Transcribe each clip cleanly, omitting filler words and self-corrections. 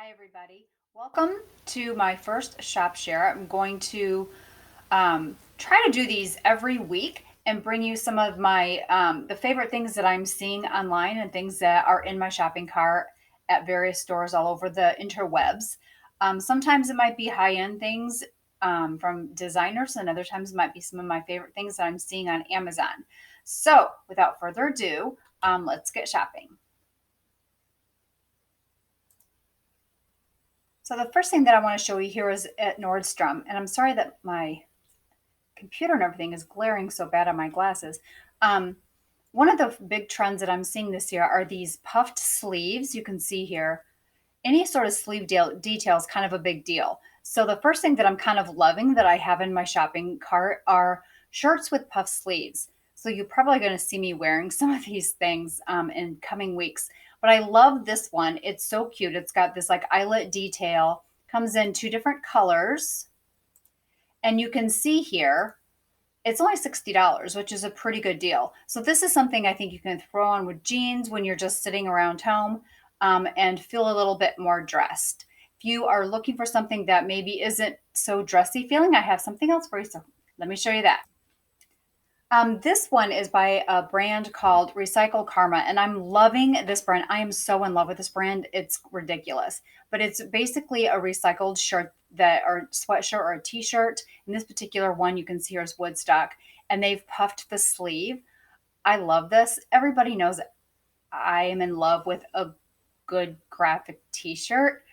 Hi everybody. Welcome to my first shop share. I'm going to try to do these every week and bring you some of my the favorite things that I'm seeing online and things that are in my shopping cart at various stores all over the interwebs. Sometimes it might be high-end things from designers, and other times it might be some of my favorite things that I'm seeing on Amazon. So without further ado, let's get shopping. So the first thing that I want to show you here is at Nordstrom, and I'm sorry that my computer and everything is glaring so bad on my glasses. Um, One of the big trends that I'm seeing this year are these puffed sleeves. You can see here, any sort of sleeve detail is kind of a big deal. So the first thing that I'm kind of loving that I have in my shopping cart are shirts with puff sleeves. So you're probably going to see me wearing some of these things in coming weeks. But I love this one. It's so cute. It's got this like eyelet detail, comes in two different colors. And you can see here, it's only $60, which is a pretty good deal. So this is something I think you can throw on with jeans when you're just sitting around home and feel a little bit more dressed. If you are looking for something that maybe isn't so dressy feeling, I have something else for you. So let me show you that. This one is by a brand called Recycle Karma, and I'm loving this brand. I am so in love with this brand. It's ridiculous, but it's basically a recycled shirt that, or sweatshirt or a t-shirt. In this particular one, you can see here is Woodstock, and they've puffed the sleeve. I love this. Everybody knows I am in love with a good graphic t-shirt.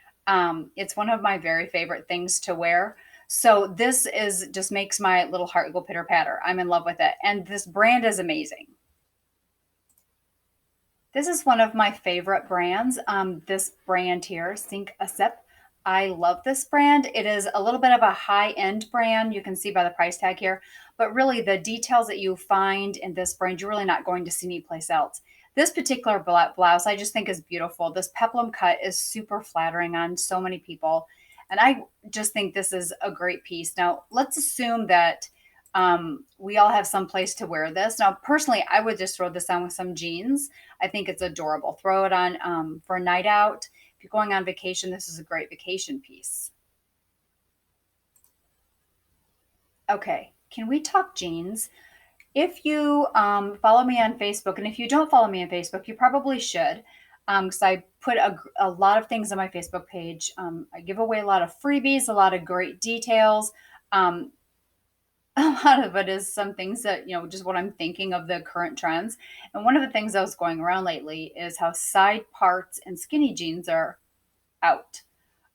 It's one of my very favorite things to wear. So this is just makes my little heart go pitter patter. I'm in love with it. And this brand is amazing. This is one of my favorite brands. This brand here, Sink a Sip. I love this brand. It is a little bit of a high-end brand. You can see by the price tag here, but really the details that you find in this brand, you're really not going to see anyplace else. This particular blouse, I just think is beautiful. This peplum cut is super flattering on so many people. And I just think this is a great piece. Now, let's assume that we all have some place to wear this. Now, personally, I would just throw this on with some jeans. I think it's adorable. Throw it on for a night out. If you're going on vacation, this is a great vacation piece. Okay, can we talk jeans? If you follow me on Facebook, and if you don't follow me on Facebook, you probably should, because I put a lot of things on my Facebook page. I give away a lot of freebies, a lot of great details. Um, a lot of it is some things that, just what I'm thinking of the current trends. And one of the things I was going around lately is how side parts and skinny jeans are out.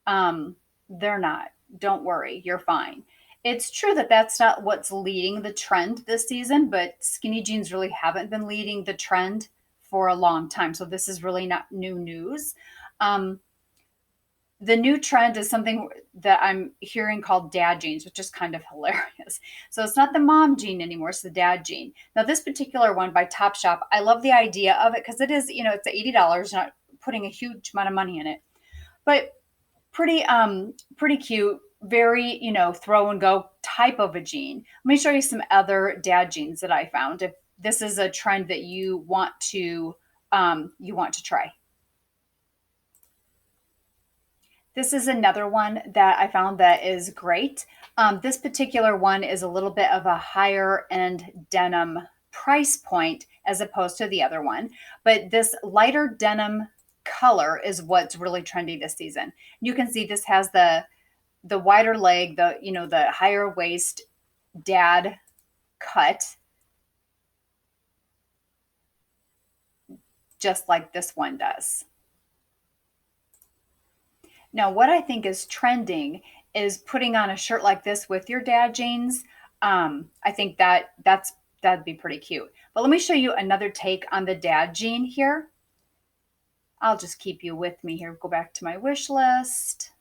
They're not. Don't worry, you're fine. It's true that that's not what's leading the trend this season, but skinny jeans really haven't been leading the trend for a long time. So this is really not new news. Um, the new trend is something that I'm hearing called dad jeans, which is kind of hilarious. So it's not the mom jean anymore, it's the dad jean. Now, this particular one by TOPSHOP, I love the idea of it because it is, it's $80, not putting a huge amount of money in it. But pretty cute, very, throw and go type of a jean. Let me show you some other dad jeans that I found. If this is a trend that you want to try. This is another one that I found that is great. This particular one is a little bit of a higher end denim price point as opposed to the other one. But this lighter denim color is what's really trendy this season. You can see this has the wider leg, the higher waist dad cut, just like this one does. Now, what I think is trending is putting on a shirt like this with your dad jeans. I think that'd be pretty cute. But let me show you another take on the dad jean here. I'll just keep you with me here. Go back to my wish list.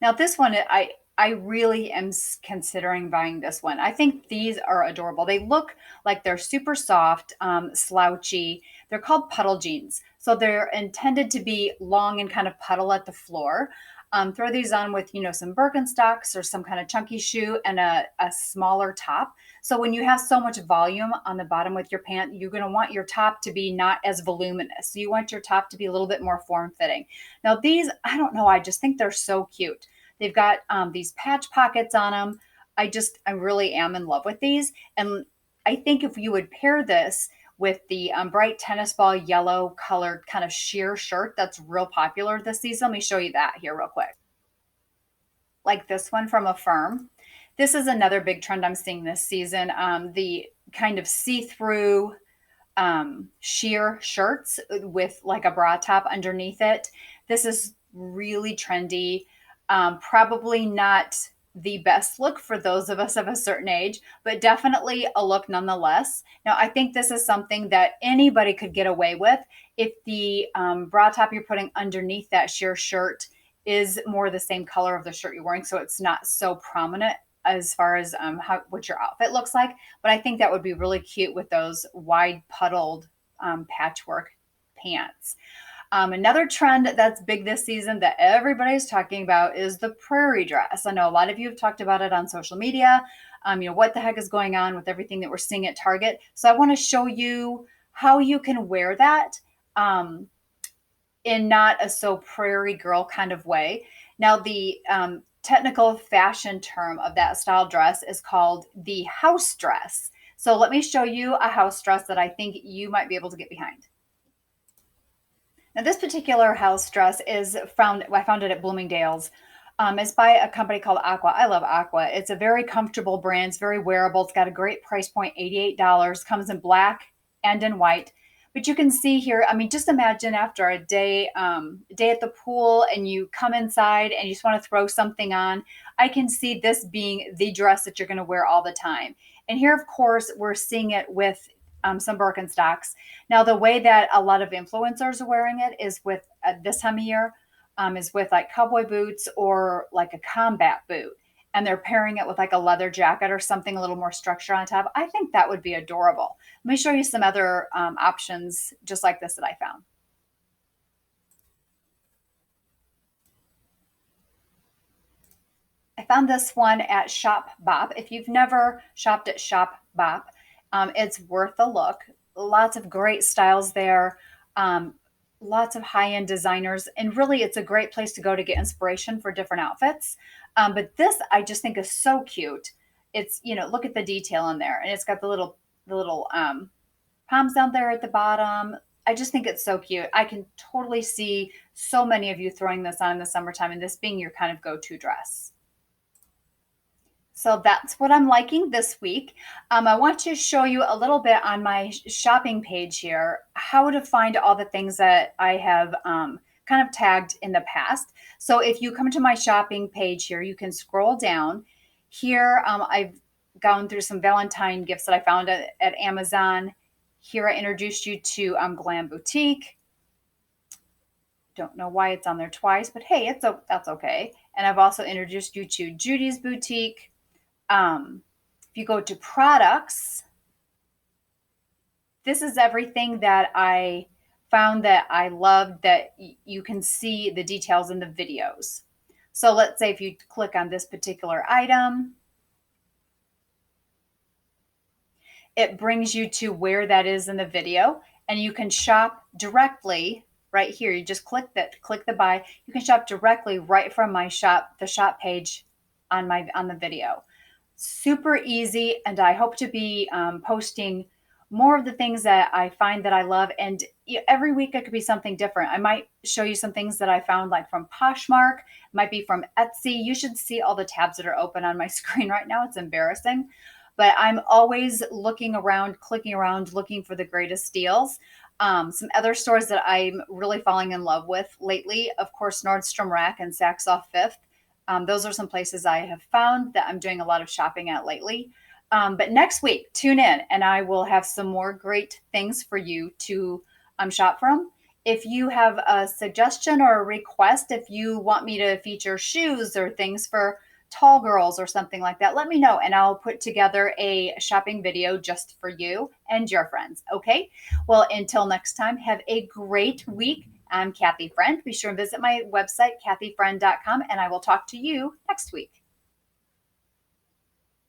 Now, this one, I really am considering buying this one. I think these are adorable. They look like they're super soft, slouchy. They're called puddle jeans. So they're intended to be long and kind of puddle at the floor. Throw these on with, some Birkenstocks or some kind of chunky shoe and a smaller top. So when you have so much volume on the bottom with your pant, you're going to want your top to be not as voluminous. So you want your top to be a little bit more form-fitting. Now these, I don't know, I just think they're so cute. They've got these patch pockets on them. I really am in love with these. And I think if you would pair this with the bright tennis ball yellow colored kind of sheer shirt that's real popular this season. Let me show you that here real quick. Like this one from AFRM. This is another big trend I'm seeing this season. The kind of see-through sheer shirts with like a bra top underneath it. This is really trendy. Probably not the best look for those of us of a certain age, but definitely a look nonetheless. Now, I think this is something that anybody could get away with if the bra top you're putting underneath that sheer shirt is more the same color of the shirt you're wearing, so it's not so prominent as far as what your outfit looks like. But I think that would be really cute with those wide puddled patchwork pants. Another trend that's big this season that everybody's talking about is the prairie dress. I know a lot of you have talked about it on social media. What the heck is going on with everything that we're seeing at Target? So I want to show you how you can wear that in not a so prairie girl kind of way. Now, the technical fashion term of that style dress is called the house dress. So let me show you a house dress that I think you might be able to get behind. Now, this particular house dress I found it at Bloomingdale's. It's by a company called Aqua. I love Aqua. It's a very comfortable brand. It's very wearable. It's got a great price point, $88. Comes in black and in white. But you can see here, just imagine after a day at the pool and you come inside and you just want to throw something on. I can see this being the dress that you're going to wear all the time. And here, of course, we're seeing it with some Birkenstocks. Now, the way that a lot of influencers are wearing it is with this time of year, is with like cowboy boots or like a combat boot. And they're pairing it with like a leather jacket or something a little more structure on top. I think that would be adorable. Let me show you some other options just like this that I found. I found this one at Shop Bop. If you've never shopped at Shop Bop, it's worth a look. Lots of great styles there. Lots of high-end designers, and really it's a great place to go to get inspiration for different outfits. But this I just think is so cute. It's, look at the detail in there, and it's got the little palms down there at the bottom. I just think it's so cute. I can totally see so many of you throwing this on in the summertime and this being your kind of go-to dress. So that's what I'm liking this week. I want to show you a little bit on my shopping page here, how to find all the things that I have kind of tagged in the past. So if you come to my shopping page here, you can scroll down. Here, I've gone through some Valentine gifts that I found at Amazon. Here I introduced you to Glam Boutique. Don't know why it's on there twice, but hey, that's okay. And I've also introduced you to Judy's Boutique. If you go to products, this is everything that I found that I loved that you can see the details in the videos. So let's say if you click on this particular item, it brings you to where that is in the video, and you can shop directly right here. You just click the buy. You can shop directly right from my the shop page on the video. Super easy, and I hope to be posting more of the things that I find that I love, and every week it could be something different. I might show you some things that I found like from Poshmark, might be from Etsy. You should see all the tabs that are open on my screen right now. It's embarrassing, but I'm always looking around, clicking around, looking for the greatest deals. Some other stores that I'm really falling in love with lately, of course, Nordstrom Rack and Saks Off Fifth. Those are some places I have found that I'm doing a lot of shopping at lately. But next week, tune in and I will have some more great things for you to shop from. If you have a suggestion or a request, if you want me to feature shoes or things for tall girls or something like that, let me know and I'll put together a shopping video just for you and your friends. Okay? Well, until next time, have a great week I'm Kathy Friend. Be sure and visit my website, kathyfriend.com, and I will talk to you next week.